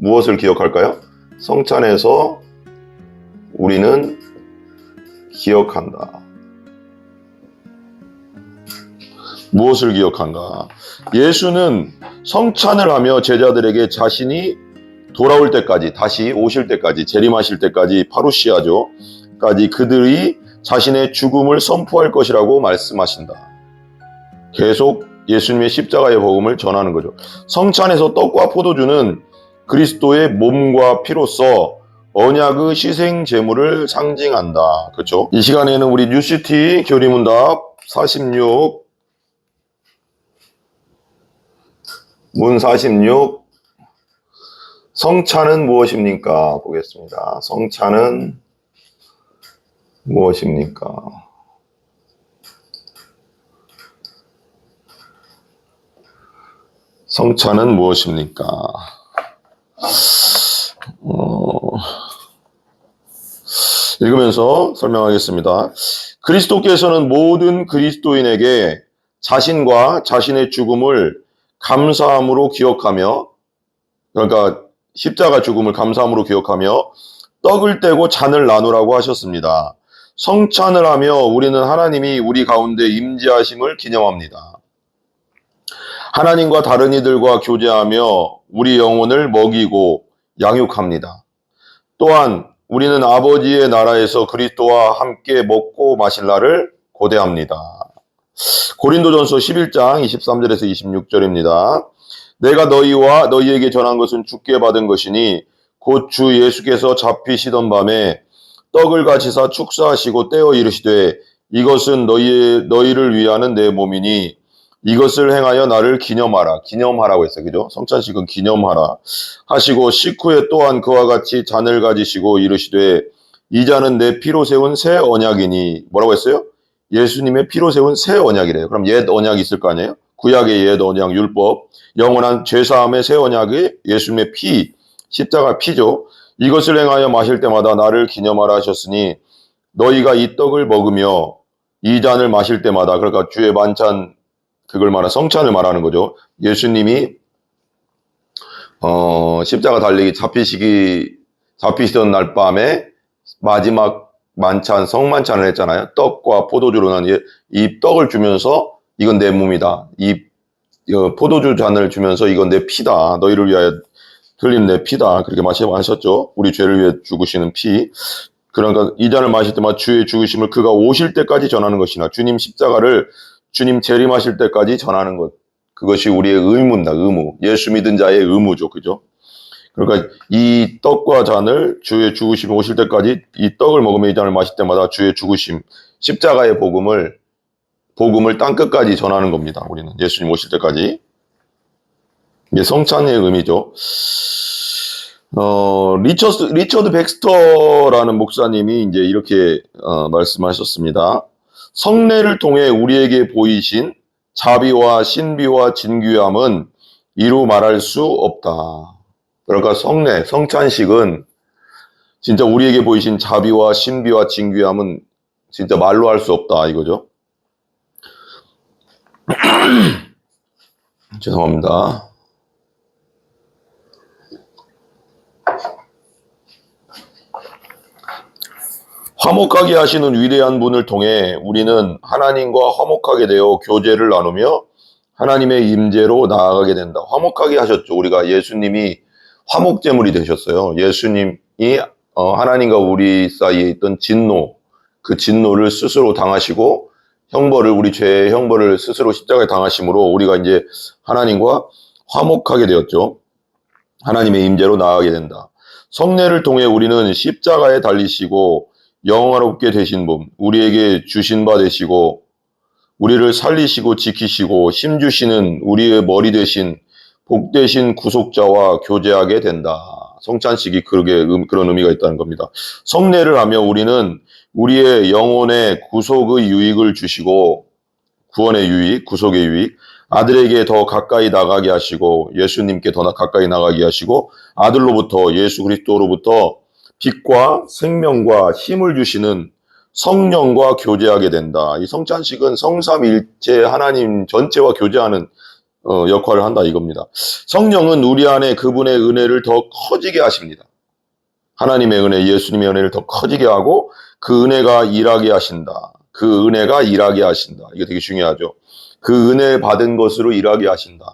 무엇을 기억할까요? 성찬에서 우리는 기억한다. 무엇을 기억한가? 예수는 성찬을 하며 제자들에게 자신이 돌아올 때까지, 다시 오실 때까지, 재림하실 때까지, 파루시아죠. 까지 그들이 자신의 죽음을 선포할 것이라고 말씀하신다. 계속 예수님의 십자가의 복음을 전하는 거죠. 성찬에서 떡과 포도주는 그리스도의 몸과 피로서 언약의 희생 제물을 상징한다. 그렇죠? 이 시간에는 우리 뉴시티 교리문답 46 문 46 성찬은 무엇입니까? 보겠습니다. 성찬은 무엇입니까? 성찬은 무엇입니까? 읽으면서 설명하겠습니다. 그리스도께서는 모든 그리스도인에게 자신과 자신의 죽음을 감사함으로 기억하며, 그러니까 십자가 죽음을 감사함으로 기억하며 떡을 떼고 잔을 나누라고 하셨습니다. 성찬을 하며 우리는 하나님이 우리 가운데 임재하심을 기념합니다. 하나님과 다른 이들과 교제하며 우리 영혼을 먹이고 양육합니다. 또한 우리는 아버지의 나라에서 그리스도와 함께 먹고 마실 날을 고대합니다. 고린도전서 11장 23절에서 26절입니다. 내가 너희와 너희에게 전한 것은 주께 받은 것이니 곧 주 예수께서 잡히시던 밤에 떡을 가지사 축사하시고 떼어 이르시되 이것은 너희를 위하는 내 몸이니 이것을 행하여 나를 기념하라. 기념하라고 했어요. 그죠? 성찬식은 기념하라. 하시고 식후에 또한 그와 같이 잔을 가지시고 이르시되 이 잔은 내 피로 세운 새 언약이니 뭐라고 했어요? 예수님의 피로 세운 새 언약이래요. 그럼 옛 언약이 있을 거 아니에요? 구약의 옛 언약 율법, 영원한 죄사함의 새 언약이 예수님의 피, 십자가 피죠. 이것을 행하여 마실 때마다 나를 기념하라 하셨으니 너희가 이 떡을 먹으며 이 잔을 마실 때마다, 그러니까 주의 만찬, 그걸 말하는 성찬을 말하는 거죠. 예수님이 십자가 달리기 잡히시던 날 밤에 마지막 만찬, 성만찬을 했잖아요. 떡과 포도주로는 이 떡을 주면서 이건 내 몸이다. 이 포도주 잔을 주면서 이건 내 피다. 너희를 위하여 흘린 내 피다. 그렇게 말씀하셨죠. 우리 죄를 위해 죽으시는 피. 그러니까 이 잔을 마실 때마다 주의 죽으심을 그가 오실 때까지 전하는 것이나 주님 십자가를 주님 재림하실 때까지 전하는 것. 그것이 우리의 의무입니다. 의무. 예수 믿은 자의 의무죠. 그죠? 그러니까 이 떡과 잔을 주의 죽으심이 오실 때까지 이 떡을 먹으며 이 잔을 마실 때마다 주의 죽으심, 십자가의 복음을 땅끝까지 전하는 겁니다. 우리는 예수님 오실 때까지. 이게 성찬의 의미죠. 리처드 백스터라는 목사님이 이제 이렇게 말씀하셨습니다. 성례를 통해 우리에게 보이신 자비와 신비와 진귀함은 이루 말할 수 없다. 그러니까 성찬식은 진짜 우리에게 보이신 자비와 신비와 진귀함은 진짜 말로 할 수 없다 이거죠. 죄송합니다. 화목하게 하시는 위대한 분을 통해 우리는 하나님과 화목하게 되어 교제를 나누며 하나님의 임재로 나아가게 된다. 화목하게 하셨죠. 우리가 예수님이 화목제물이 되셨어요. 예수님이 하나님과 우리 사이에 있던 진노, 그 진노를 스스로 당하시고 우리 죄의 형벌을 스스로 십자가에 당하심으로 우리가 이제 하나님과 화목하게 되었죠. 하나님의 임재로 나아가게 된다. 성례를 통해 우리는 십자가에 달리시고 영화롭게 되신 분, 우리에게 주신 바 되시고 우리를 살리시고 지키시고 힘주시는 우리의 머리 되신 복되신 구속자와 교제하게 된다. 성찬식이 그런 의미가 있다는 겁니다. 성례를 하며 우리는 우리의 영혼의 구속의 유익을 주시고 구원의 유익, 구속의 유익, 아들에게 더 가까이 나가게 하시고 예수님께 더 가까이 나가게 하시고 아들로부터 예수 그리스도로부터 빛과 생명과 힘을 주시는 성령과 교제하게 된다. 이 성찬식은 성삼일체 하나님 전체와 교제하는 역할을 한다 이겁니다. 성령은 우리 안에 그분의 은혜를 더 커지게 하십니다. 하나님의 은혜, 예수님의 은혜를 더 커지게 하고 그 은혜가 일하게 하신다. 그 은혜가 일하게 하신다. 이게 되게 중요하죠. 그 은혜 받은 것으로 일하게 하신다.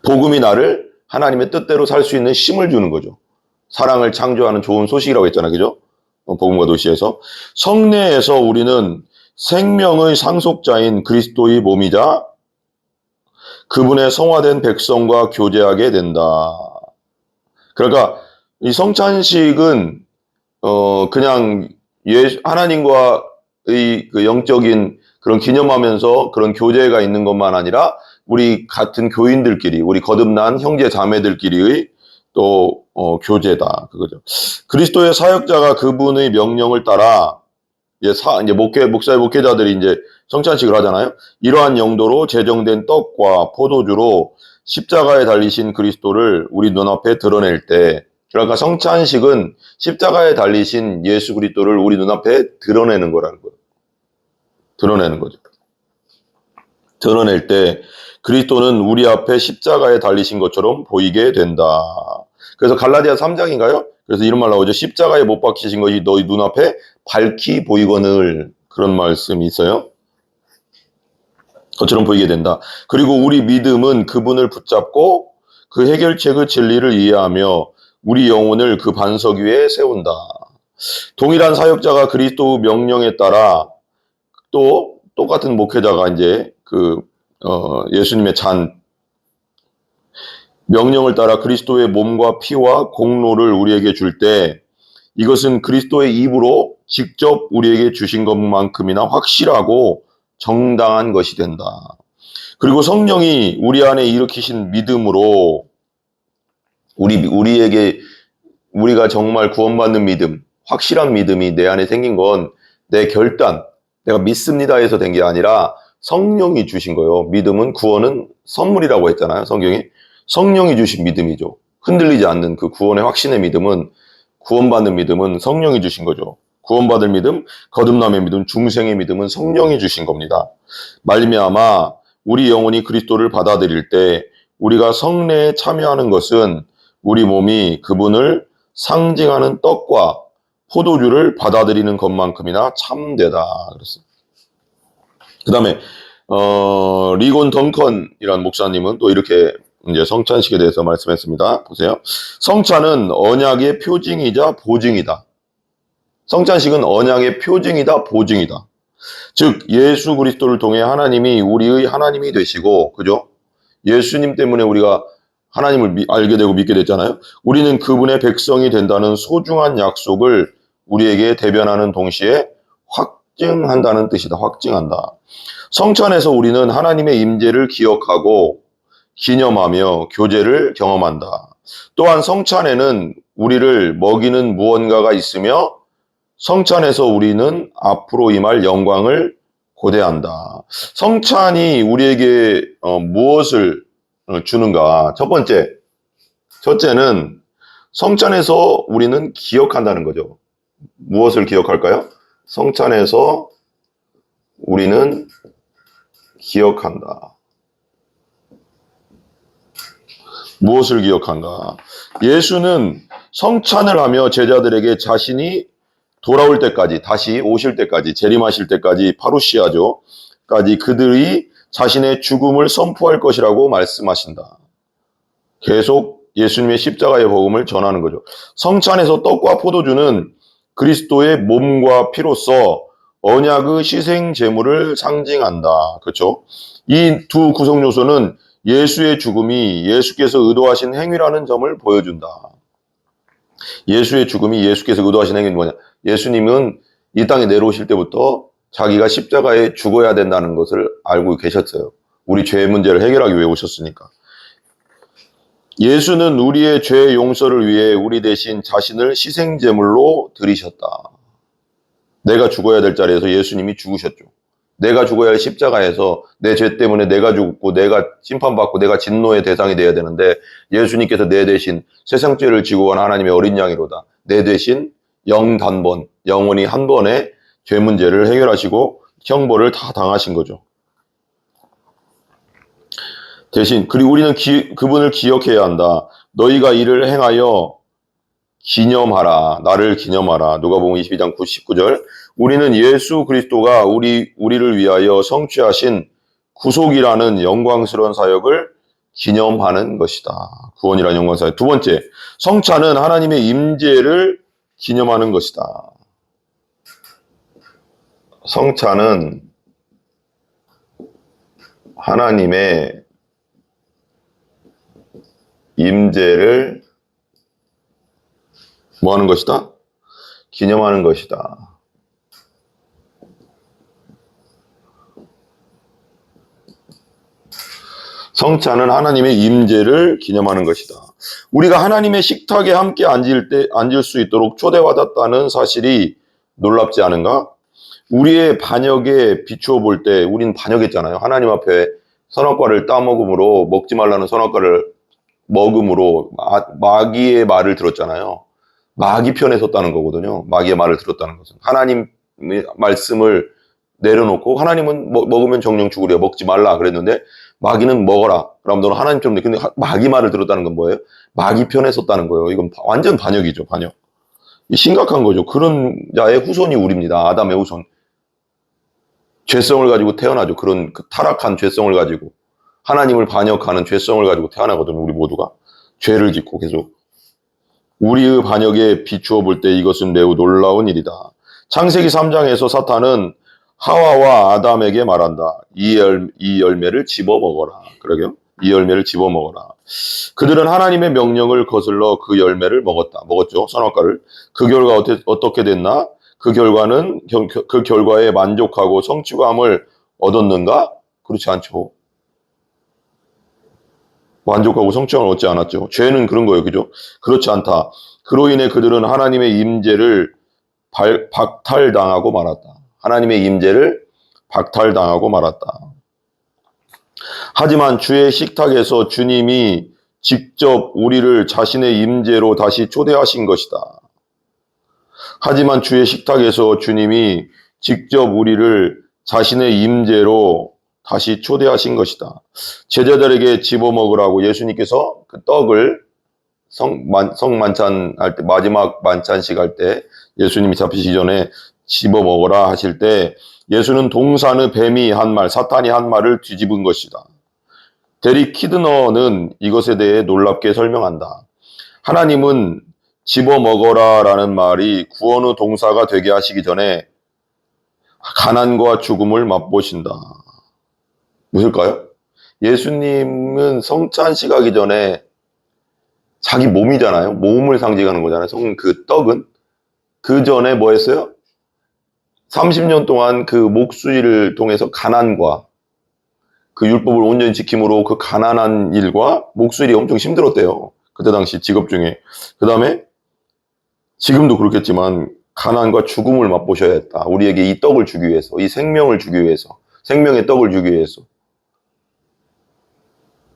복음이 나를 하나님의 뜻대로 살 수 있는 힘을 주는 거죠. 사랑을 창조하는 좋은 소식이라고 했잖아요. 그죠? 복음과 도시에서. 성례에서 우리는 생명의 상속자인 그리스도의 몸이자 그분의 성화된 백성과 교제하게 된다. 그러니까 이 성찬식은 그냥 하나님과의 그 영적인 그런 기념하면서 그런 교제가 있는 것만 아니라 우리 같은 교인들끼리, 우리 거듭난 형제 자매들끼리의 또 교제다. 그거죠. 그리스도의 사역자가 그분의 명령을 따라 이제 목사의 목회자들이 이제 성찬식을 하잖아요. 이러한 용도로 제정된 떡과 포도주로 십자가에 달리신 그리스도를 우리 눈앞에 드러낼 때, 그러니까 성찬식은 십자가에 달리신 예수 그리스도를 우리 눈앞에 드러내는 거라는 거예요. 드러내는 거죠. 드러낼 때 그리스도는 우리 앞에 십자가에 달리신 것처럼 보이게 된다. 그래서 갈라디아 3장인가요? 그래서 이런 말 나오죠. 십자가에 못 박히신 것이 너희 눈앞에 밝히 보이거늘, 그런 말씀이 있어요. 그것처럼 보이게 된다. 그리고 우리 믿음은 그분을 붙잡고 그 해결책의 진리를 이해하며 우리 영혼을 그 반석 위에 세운다. 동일한 사역자가 그리스도 명령에 따라 또 똑같은 목회자가 이제 예수님의 명령을 따라 그리스도의 몸과 피와 공로를 우리에게 줄 때 이것은 그리스도의 입으로 직접 우리에게 주신 것만큼이나 확실하고 정당한 것이 된다. 그리고 성령이 우리 안에 일으키신 믿음으로 우리가 정말 구원받는 믿음, 확실한 믿음이 내 안에 생긴 건 내 결단, 내가 믿습니다 해서 된 게 아니라 성령이 주신 거예요. 믿음은, 구원은 선물이라고 했잖아요. 성령이 주신 믿음이죠. 흔들리지 않는 그 구원의 확신의 믿음은, 구원받는 믿음은 성령이 주신 거죠. 구원받을 믿음, 거듭남의 믿음, 중생의 믿음은 성령이 주신 겁니다. 말미암아 우리 영혼이 그리스도를 받아들일 때 우리가 성례에 참여하는 것은 우리 몸이 그분을 상징하는 떡과 포도주를 받아들이는 것만큼이나 참되다. 그랬어요. 그 다음에 리곤 덩컨이라는 목사님은 또 이렇게 이제 성찬식에 대해서 말씀했습니다. 보세요. 성찬은 언약의 표징이자 보증이다. 성찬식은 언약의 표징이다, 보증이다. 즉 예수 그리스도를 통해 하나님이 우리의 하나님이 되시고, 그죠? 예수님 때문에 우리가 하나님을 알게 되고 믿게 됐잖아요. 우리는 그분의 백성이 된다는 소중한 약속을 우리에게 대변하는 동시에 확증한다는 뜻이다. 확증한다. 성찬에서 우리는 하나님의 임재를 기억하고 기념하며 교제를 경험한다. 또한 성찬에는 우리를 먹이는 무언가가 있으며 성찬에서 우리는 앞으로 임할 영광을 고대한다. 성찬이 우리에게 무엇을 주는가? 첫째는 성찬에서 우리는 기억한다는 거죠. 무엇을 기억할까요? 성찬에서 우리는 기억한다. 무엇을 기억한가? 예수는 성찬을 하며 제자들에게 자신이 돌아올 때까지, 다시 오실 때까지, 재림하실 때까지, 파루시아죠. 까지 그들이 자신의 죽음을 선포할 것이라고 말씀하신다. 계속 예수님의 십자가의 복음을 전하는 거죠. 성찬에서 떡과 포도주는 그리스도의 몸과 피로서 언약의 희생 제물을 상징한다. 그렇죠? 이 두 구성 요소는 예수의 죽음이 예수께서 의도하신 행위라는 점을 보여준다. 예수의 죽음이 예수께서 의도하신 행위는 뭐냐? 예수님은 이 땅에 내려오실 때부터 자기가 십자가에 죽어야 된다는 것을 알고 계셨어요. 우리 죄의 문제를 해결하기 위해 오셨으니까. 예수는 우리의 죄 용서를 위해 우리 대신 자신을 희생제물로 드리셨다. 내가 죽어야 될 자리에서 예수님이 죽으셨죠. 내가 죽어야 할 십자가에서 내 죄 때문에 내가 죽고 내가 심판받고 내가 진노의 대상이 되어야 되는데 예수님께서 내 대신 세상 죄를 지고 간 하나님의 어린 양이로다. 내 대신 영단번, 영원히 한 번에 죄 문제를 해결하시고 형벌을 다 당하신 거죠. 대신 그리고 우리는 그분을 기억해야 한다. 너희가 이를 행하여 기념하라. 나를 기념하라. 누가복음 22장 19절. 우리는 예수 그리스도가 우리를 위하여 성취하신 구속이라는 영광스러운 사역을 기념하는 것이다. 구원이라는 영광 사역. 두 번째, 성찬은 하나님의 임재를 기념하는 것이다. 성찬은 하나님의 임재를 뭐 하는 것이다? 기념하는 것이다. 성찬은 하나님의 임재를 기념하는 것이다. 우리가 하나님의 식탁에 함께 앉을 수 있도록 초대받았다는 사실이 놀랍지 않은가? 우리의 반역에 비추어 볼 때 우리는 반역했잖아요. 하나님 앞에 선악과를 따먹음으로, 먹지 말라는 선악과를 먹음으로 마귀의 말을 들었잖아요. 마귀 편에 섰다는 거거든요. 마귀의 말을 들었다는 것은. 하나님의 말씀을 내려놓고 하나님은 먹으면 정령 죽으려 먹지 말라 그랬는데 마귀는 먹어라. 그럼 너는 하나님처럼 돼. 근데 마귀 말을 들었다는 건 뭐예요? 마귀 편에 섰다는 거예요. 이건 완전 반역이죠. 반역. 심각한 거죠. 그런 자의 후손이 우리입니다. 아담의 후손. 죄성을 가지고 태어나죠. 그런 타락한 죄성을 가지고. 하나님을 반역하는 죄성을 가지고 태어나거든요. 우리 모두가. 죄를 짓고 계속. 우리의 반역에 비추어 볼 때 이것은 매우 놀라운 일이다. 창세기 3장에서 사탄은 하와와 아담에게 말한다. 이 열매를 집어 먹어라. 그러게요. 이 열매를 집어 먹어라. 그들은 하나님의 명령을 거슬러 그 열매를 먹었죠. 선악과를. 그 결과 어떻게 됐나? 그 결과에 만족하고 성취감을 얻었는가? 그렇지 않죠. 만족하고 성취감을 얻지 않았죠. 죄는 그런 거예요. 그죠? 그렇지 않다. 그로 인해 그들은 하나님의 임재를 박탈당하고 말았다. 하나님의 임재를 박탈당하고 말았다. 하지만 주의 식탁에서 주님이 직접 우리를 자신의 임재로 다시 초대하신 것이다. 하지만 주의 식탁에서 주님이 직접 우리를 자신의 임재로 다시 초대하신 것이다. 제자들에게 집어먹으라고 예수님께서 그 떡을 성만찬 할 때, 마지막 만찬식 할 때 예수님이 잡히시기 전에 집어먹어라 하실 때 예수는 동산의 뱀이 한 말, 사탄이 한 말을 뒤집은 것이다. 데릭 키드너는 이것에 대해 놀랍게 설명한다. 하나님은 집어먹어라 라는 말이 구원의 동사가 되게 하시기 전에 가난과 죽음을 맛보신다. 무엇일까요? 예수님은 성찬식 하기 전에 자기 몸이잖아요. 몸을 상징하는 거잖아요. 그 떡은. 그 전에 뭐 했어요? 30년 동안 그 목수일을 통해서 가난과 그 율법을 온전히 지킴으로 그 가난한 일과 목수일이 엄청 힘들었대요. 그때 당시 직업 중에. 그 다음에 지금도 그렇겠지만 가난과 죽음을 맛보셔야 했다. 우리에게 이 떡을 주기 위해서, 이 생명을 주기 위해서, 생명의 떡을 주기 위해서.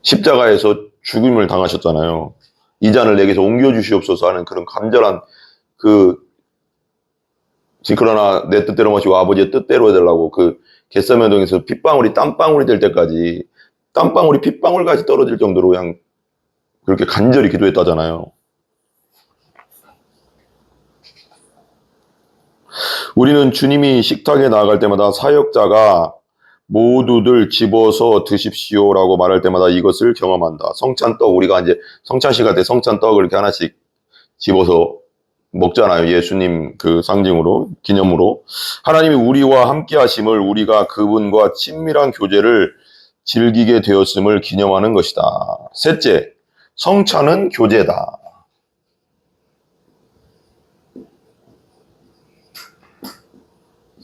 십자가에서 죽음을 당하셨잖아요. 이 잔을 내게서 옮겨주시옵소서 하는 그런 간절한 그러나 내 뜻대로 마시고 아버지의 뜻대로 해달라고 겟세마네동에서 핏방울이 땀방울이 될 때까지 땀방울이 핏방울까지 떨어질 정도로 그냥 그렇게 간절히 기도했다잖아요. 우리는 주님이 식탁에 나아갈 때마다 사역자가 모두들 집어서 드십시오라고 말할 때마다 이것을 경험한다. 성찬떡, 우리가 이제 성찬식 할 때 성찬떡을 이렇게 하나씩 집어서 먹잖아요. 예수님 그 상징으로, 기념으로. 하나님이 우리와 함께 하심을, 우리가 그분과 친밀한 교제를 즐기게 되었음을 기념하는 것이다. 셋째, 성찬은 교제다.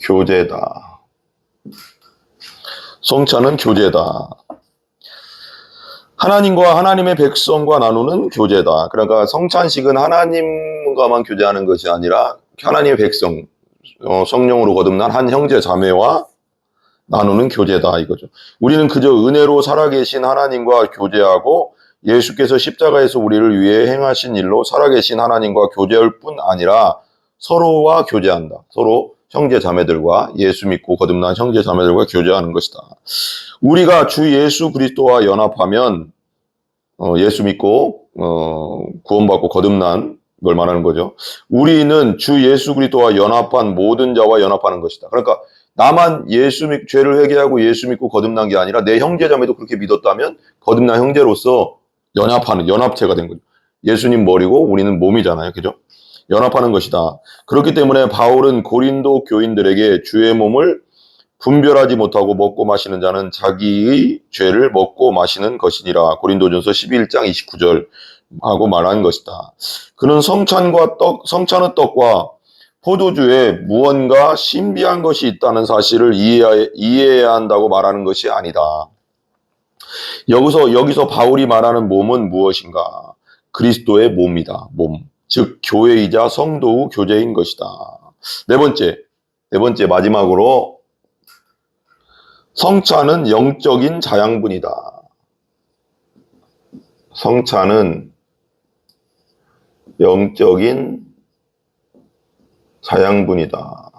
교제다. 성찬은 교제다. 하나님과 하나님의 백성과 나누는 교제다. 그러니까 성찬식은 하나님과만 교제하는 것이 아니라 하나님의 백성, 성령으로 거듭난 한 형제 자매와 나누는 교제다 이거죠. 우리는 그저 은혜로 살아계신 하나님과 교제하고 예수께서 십자가에서 우리를 위해 행하신 일로 살아계신 하나님과 교제할 뿐 아니라 서로와 교제한다. 서로 형제 자매들과 예수 믿고 거듭난 형제 자매들과 교제하는 것이다. 우리가 주 예수 그리스도와 연합하면 예수 믿고 구원받고 거듭난 걸 말하는 거죠. 우리는 주 예수 그리스도와 연합한 모든 자와 연합하는 것이다. 그러니까 나만 죄를 회개하고 예수 믿고 거듭난 게 아니라 내 형제 자매도 그렇게 믿었다면 거듭난 형제로서 연합체가 된 거죠. 예수님 머리고 우리는 몸이잖아요. 그죠? 연합하는 것이다. 그렇기 때문에 바울은 고린도 교인들에게 주의 몸을 분별하지 못하고 먹고 마시는 자는 자기의 죄를 먹고 마시는 것이니라. 고린도전서 11장 29절 하고 말하는 것이다. 그는 성찬의 떡과 포도주에 무언가 신비한 것이 있다는 사실을 이해해야 한다고 말하는 것이 아니다. 여기서 바울이 말하는 몸은 무엇인가? 그리스도의 몸이다. 몸. 즉 교회이자 성도의 교제인 것이다. 네 번째 마지막으로 성찬은 영적인 자양분이다. 성찬은 영적인 자양분이다.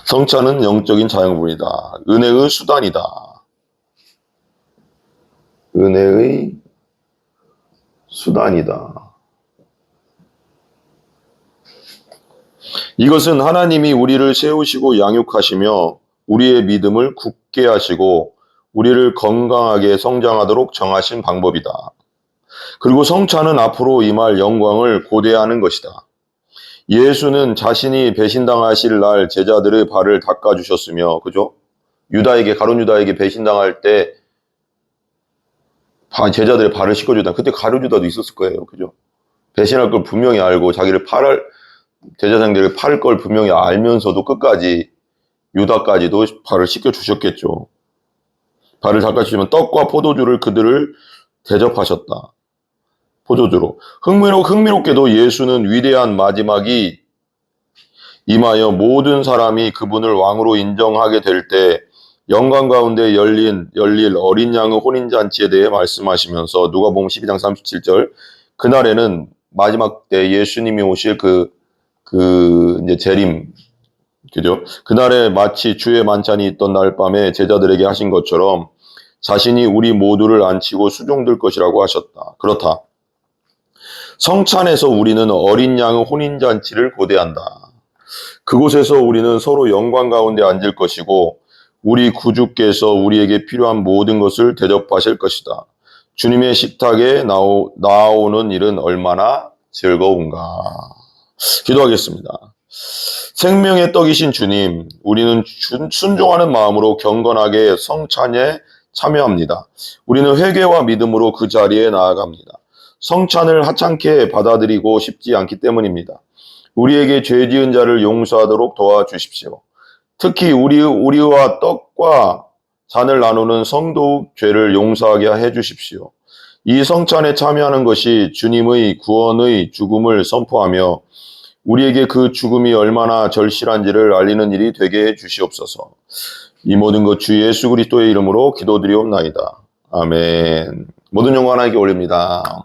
성찬은 영적인 자양분이다. 은혜의 수단이다. 은혜의 수단이다. 이것은 하나님이 우리를 세우시고 양육하시며 우리의 믿음을 굳게 하시고 우리를 건강하게 성장하도록 정하신 방법이다. 그리고 성찬은 앞으로 임할 영광을 고대하는 것이다. 예수는 자신이 배신당하실 날 제자들의 발을 닦아주셨으며, 그죠? 가룟 유다에게 배신당할 때 제자들의 발을 씻어주다. 그때 가룟 유다도 있었을 거예요. 그죠? 배신할 걸 분명히 알고 제자장들에게 팔을 걸 분명히 알면서도 끝까지 유다까지도 발을 씻겨주셨겠죠. 발을 닦아주시면 떡과 포도주를 그들을 대접하셨다. 포도주로. 흥미롭게도 예수는 위대한 마지막이 임하여 모든 사람이 그분을 왕으로 인정하게 될 때 영광 가운데 열릴 어린 양의 혼인잔치에 대해 말씀하시면서 누가복음 12장 37절 그날에는 마지막 때 예수님이 오실 이제 재림, 그죠? 그날에 마치 주의 만찬이 있던 날 밤에 제자들에게 하신 것처럼 자신이 우리 모두를 안치고 수종될 것이라고 하셨다. 그렇다. 성찬에서 우리는 어린 양의 혼인잔치를 고대한다. 그곳에서 우리는 서로 영광 가운데 앉을 것이고 우리 구주께서 우리에게 필요한 모든 것을 대접하실 것이다. 주님의 식탁에 나오는 일은 얼마나 즐거운가. 기도하겠습니다. 생명의 떡이신 주님, 우리는 순종하는 마음으로 경건하게 성찬에 참여합니다. 우리는 회개와 믿음으로 그 자리에 나아갑니다. 성찬을 하찮게 받아들이고 싶지 않기 때문입니다. 우리에게 죄 지은 자를 용서하도록 도와주십시오. 특히 우리와 떡과 잔을 나누는 성도의 죄를 용서하게 해주십시오. 이 성찬에 참여하는 것이 주님의 구원의 죽음을 선포하며 우리에게 그 죽음이 얼마나 절실한지를 알리는 일이 되게 해주시옵소서. 이 모든 것 주 예수 그리스도의 이름으로 기도드리옵나이다. 아멘. 모든 영광 하나님께 올립니다.